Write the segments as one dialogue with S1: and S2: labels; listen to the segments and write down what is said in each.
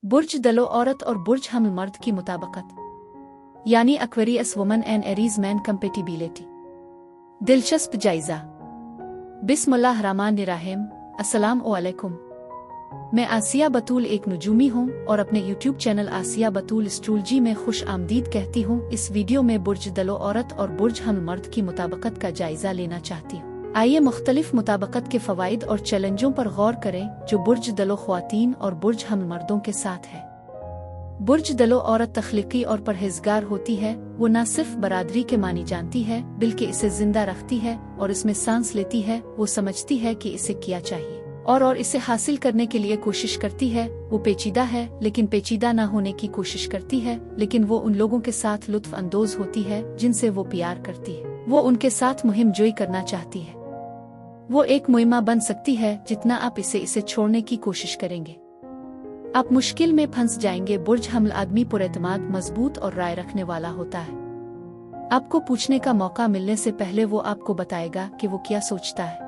S1: बुर्ज दलो औरत और बुर्ज हमल मर्द की मुताबिकत यानी Aquarius woman and Aries man compatibility. दिलचस्प जायजा। बिस्मिल्लाहिर्रहमानिर्रहीम। अस्सलाम वालेकुम। मैं आसिया बतूल एक नुजूमी हूँ और अपने यूट्यूब चैनल आसिया बतूल एस्ट्रोलॉजी में खुश आमदीद कहती हूँ। इस वीडियो में बुर्ज दलो औरत और बुर्ज हमल मर्द की मुताबिकत का जायजा लेना चाहती हूँ। आइए मुख्तलिफ मुताबिकत के फ़वाइद और चैलेंजों पर गौर करें जो बुर्ज दलो ख्वातीन और बुर्ज हमल मर्दों के साथ है। बुर्ज दलो औरत तख्लीकी और परहेजगार होती है। वो न सिर्फ बरादरी के मानी जानती है बल्कि इसे जिंदा रखती है और इसमें सांस लेती है। वो समझती है कि इसे किया चाहिए और इसे हासिल करने के लिए कोशिश करती है। वो पेचीदा है लेकिन पेचीदा ना होने की कोशिश करती है, लेकिन वो उन लोगों के साथ लुत्फ अंदोज होती है जिनसे वो प्यार करती है। वो उनके साथ मुहिम जोई करना चाहती है। वो एक मुहिमा बन सकती है जितना आप इसे छोड़ने की कोशिश करेंगे आप मुश्किल में फंस जाएंगे। बुर्ज हमल आदमी पुरएतमाद, मजबूत और राय रखने वाला होता है। आपको पूछने का मौका मिलने से पहले वो आपको बताएगा कि वो क्या सोचता है।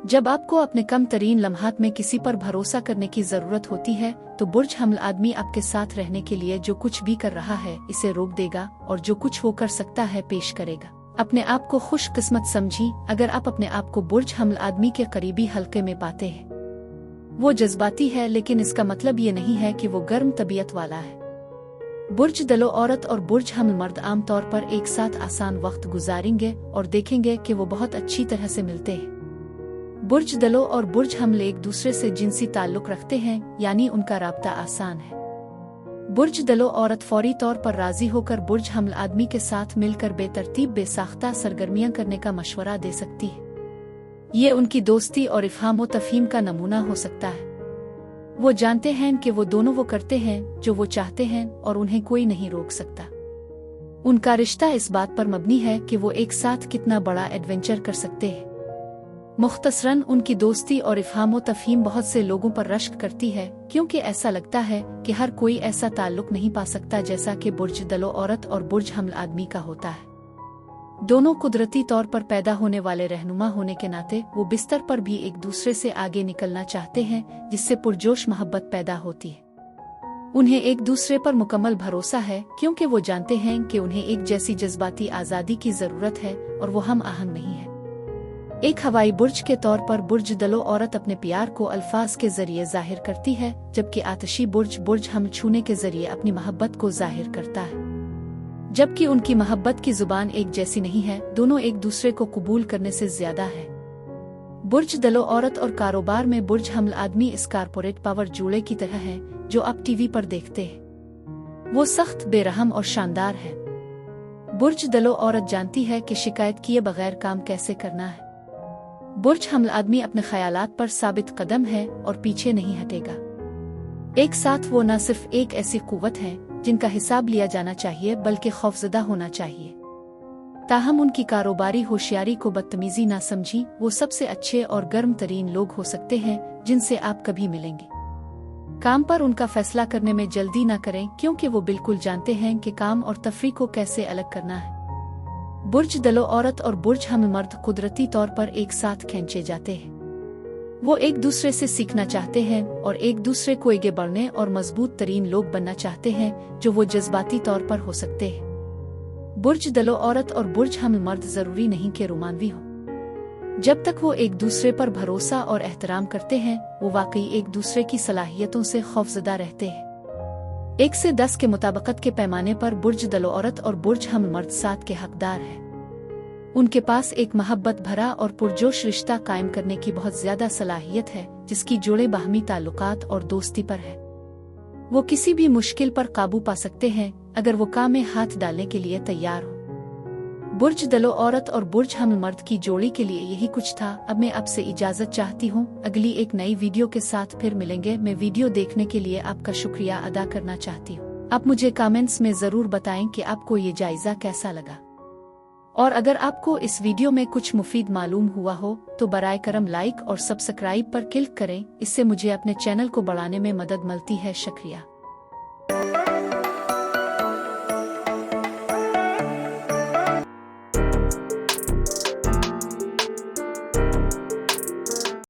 S1: जब आपको अपने कम तरीन लम्हात में किसी पर भरोसा करने की जरूरत होती है तो बुर्ज हमल आदमी आपके साथ रहने के लिए जो कुछ भी कर रहा है इसे रोक देगा और जो कुछ वो कर सकता है पेश करेगा। अपने आप को खुशकिस्मत समझी अगर आप अपने आप को बुर्ज हमल आदमी के करीबी हल्के में पाते हैं। वो जज्बाती है लेकिन इसका मतलब ये नहीं है कि वो गर्म तबीयत वाला है। बुर्ज दलो औरत और बुर्ज हमल मर्द आम तौर पर एक साथ आसान वक्त गुजारेंगे और देखेंगे कि वो बहुत अच्छी तरह से मिलते हैं। बुर्ज दलो और बुर्ज हमल एक दूसरे से जिनसी ताल्लुक रखते हैं यानी उनका राब्ता आसान है। बुर्ज दलो औरत फौरी तौर पर राजी होकर बुर्ज हमल आदमी के साथ मिलकर बेतरतीब बेसाख्ता सरगर्मियां करने का मशवरा दे सकती है। ये उनकी दोस्ती और इफ़हाम व तफ़हीम का नमूना हो सकता है। वो जानते हैं कि वो दोनों वो करते हैं जो वो चाहते हैं और उन्हें कोई नहीं रोक सकता। उनका रिश्ता इस बात पर मबनी है कि वो एक साथ कितना बड़ा एडवेंचर कर सकते हैं। मुख्तसरन उनकी दोस्ती और इफ़हाम व तफ़हीम बहुत से लोगों पर रश्क करती है क्योंकि ऐसा लगता है कि हर कोई ऐसा ताल्लुक नहीं पा सकता जैसा कि बुर्ज दलो औरत और बुर्ज हमल आदमी का होता है। दोनों कुदरती तौर पर पैदा होने वाले रहनुमा होने के नाते वो बिस्तर पर भी एक दूसरे से आगे निकलना चाहते हैं जिससे पुरजोश मोहब्बत पैदा होती है। उन्हें एक दूसरे पर मुकम्मल भरोसा है क्योंकि वो जानते हैं कि उन्हें एक जैसी जज्बाती आज़ादी की ज़रूरत है और वो हम आहंग नहीं है। एक हवाई बुर्ज के तौर पर बुर्ज दलो औरत अपने प्यार को अल्फाज के जरिए जाहिर करती है जबकि आतशी बुर्ज बुर्ज हमल छूने के जरिए अपनी मोहब्बत को जाहिर करता है। जबकि उनकी मोहब्बत की जुबान एक जैसी नहीं है, दोनों एक दूसरे को कबूल करने से ज्यादा है। बुर्ज दलो औरत और कारोबार में बुर्ज हमल आदमी इस कारपोरेट पावर जूड़े की तरह है जो आप टीवी पर देखते हैं। वो सख्त, बेरहम और शानदार है। बुर्ज दलो औरत जानती है कि शिकायत किए बगैर काम कैसे करना है। बुर्ज हमल आदमी अपने ख्यालात पर साबित कदम है और पीछे नहीं हटेगा। एक साथ वो न सिर्फ एक ऐसी कुव्वत है जिनका हिसाब लिया जाना चाहिए बल्कि खौफजदा होना चाहिए। ताहम उनकी कारोबारी होशियारी को बदतमीजी ना समझी। वो सबसे अच्छे और गर्म तरीन लोग हो सकते हैं जिनसे आप कभी मिलेंगे। काम पर उनका फैसला करने में जल्दी ना करें क्योंकि वो बिल्कुल जानते हैं कि काम और तफरी को कैसे अलग करना है। बुर्ज दलो औरत और बुर्ज हमल मर्द कुदरती तौर पर एक साथ खींचे जाते हैं। वो एक दूसरे से सीखना चाहते हैं और एक दूसरे को आगे बढ़ने और मजबूत तरीन लोग बनना चाहते हैं जो वो जज्बाती तौर पर हो सकते हैं। बुर्ज दलो औरत और बुर्ज हमल मर्द जरूरी नहीं कि रोमानवी हो। जब तक वो एक दूसरे पर भरोसा और एहतराम करते हैं वो वाकई एक दूसरे की सलाहियतों से खौफजदा रहते हैं। 1 से 10 के मुताबिकत के पैमाने पर बुर्ज दलो औरत और बुर्ज हमल मर्द 7 के हकदार हैं। उनके पास एक मोहब्बत भरा और पुरजोश रिश्ता कायम करने की बहुत ज्यादा सलाहियत है जिसकी जोड़े बाहमी ताल्लुकात और दोस्ती पर है। वो किसी भी मुश्किल पर काबू पा सकते हैं अगर वो काम में हाथ डालने के लिए तैयार हो। बुर्ज दलो औरत और बुर्ज हमल मर्द की जोड़ी के लिए यही कुछ था। अब मैं आपसे इजाजत चाहती हूँ। अगली एक नई वीडियो के साथ फिर मिलेंगे। मैं वीडियो देखने के लिए आपका शुक्रिया अदा करना चाहती हूँ। आप मुझे कमेंट्स में जरूर बताएं कि आपको ये जायजा कैसा लगा और अगर आपको इस वीडियो में कुछ मुफीद मालूम हुआ हो तो बराए करम लाइक और सब्सक्राइब पर क्लिक करें। इससे मुझे अपने चैनल को बढ़ाने में मदद मिलती है। शुक्रिया।